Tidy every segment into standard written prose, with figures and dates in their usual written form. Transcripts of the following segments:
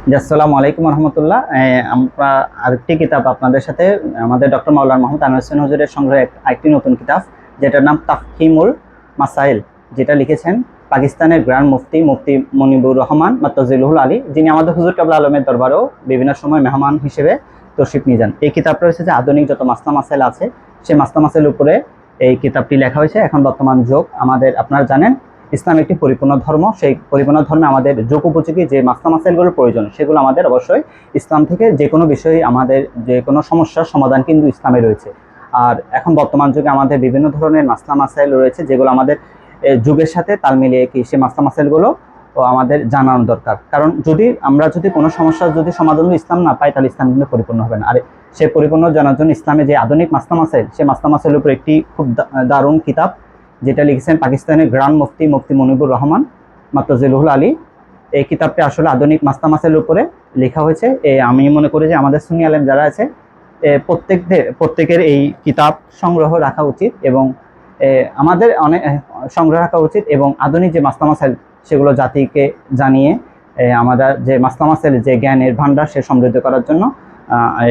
জি, আসসালামু আলাইকুম রহমতুল্লাহ। আমরা আরেকটি কিতাব আপনাদের সাথে আমাদের ডক্টর মাওলানা মোহাম্মদ আনোয়ার হোসেন হুজুরের সংগ্রহে আরেকটি নতুন কিতাব, যেটার নাম তাফহিমুল মাসাইল, যেটা লিখেছেন পাকিস্তানের গ্র্যান্ড মুফতি মুফতি মনিবুর রহমান মাত্তাজিলুল আলী, যিনি আমাদের হুজুর কাবলা আলমের দরবারেও বিভিন্ন সময় মেহমান হিসেবে তশরিফ নিয়ে যান। এই কিতাবটা হচ্ছে যে আধুনিক যত মাসলা মাসাইল আছে সেই মাসলা মাসাইলের উপরে এই কিতাবটি লেখা হয়েছে। এখন বর্তমান যুগ আমাদের, আপনারা জানেন ইসলাম একটি পরিপূর্ণ ধর্ম। সেই পরিপূর্ণ ধর্মে আমাদের যোগ উপযোগী যে মাসলা মাসাইলগুলোর প্রয়োজন সেগুলো আমাদের অবশ্যই ইসলাম থেকে, যে কোনো বিষয়ে আমাদের যে কোনো সমস্যার সমাধান কিন্তু ইসলামে রয়েছে। আর এখন বর্তমান যুগে আমাদের বিভিন্ন ধরনের মাসলা মাসাইল রয়েছে যেগুলো আমাদের যুগের সাথে তাল মিলিয়ে কি সেই মাসলা মাসাইলগুলো আমাদের জানানো দরকার। কারণ আমরা যদি কোনো সমস্যার সমাধান ইসলাম না পাই, তাহলে ইসলাম কিন্তু পরিপূর্ণ হবে না। আর সে পরিপূর্ণ জানার জন্য ইসলামে যে আধুনিক মাসলা মাসাইল, সেই মাসলা মাসাইলের উপর একটি খুব দারুণ কিতাব, যেটা লিখেছেন পাকিস্তানের গ্র্যান্ড মুফতি মুফতি মনিবুর রহমান মাত্তাজিলুল আলী। এই কিতাবটি আসলে আধুনিক মাসলা মাসাইলের উপরে লেখা হয়েছে। আমি মনে করি যে আমাদের সুন্নি আলেম যারা আছে প্রত্যেকের এই কিতাব সংগ্রহ রাখা উচিত, এবং আমাদের অনেক সংগ্রহ রাখা উচিত, এবং আধুনিক যে মাসলা মাসাইল সেগুলো জাতিকে জানিয়ে আমরা যে মাসলা মাসাইল যে জ্ঞানের ভান্ডার সে সমৃদ্ধ করার জন্য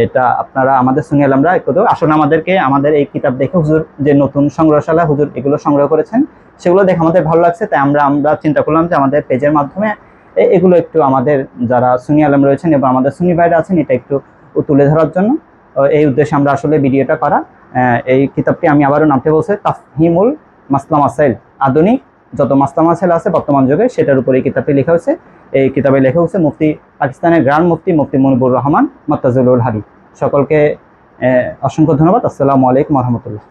এটা আপনারা আমাদের সুন্নি আলেমরা একটু আসলে আমাদের এই কিতাব দেখে হুজুর যে নতুন সংগ্রহশালা হুজুর এগুলো সংগ্রহ করেছেন সেগুলো দেখে আমাদের ভালো লাগছে। তাই আমরা চিন্তা করলাম যে আমাদের পেজের মাধ্যমে এগুলো একটু আমাদের যারা সুন্নি আলেম রয়েছেন এবং আমাদের সুন্নি ভাইরা আছেন এটা একটু তুলে ধরার জন্য এই উদ্দেশ্যে আমরা আসলে ভিডিওটা করা। এই কিতাবটি আমি আবারও নামতে বলছি, তাফহিমুল মাসলা মাসাইল, আধুনিক যত মাসলা মাসাইল আছে বর্তমান যুগে সেটার উপরে এই কিতাবটি লেখা হয়েছে। এই কিতাবে লেখা হয়েছে মুফতি পাকিস্তানের গ্র্যান্ড মুফতি মুফতি মনিবুর রহমান মাত্তাজিলুল আলী। সকলকে অসংখ্য ধন্যবাদ। আসসালামু আলাইকুম রহমতুল্লাহ।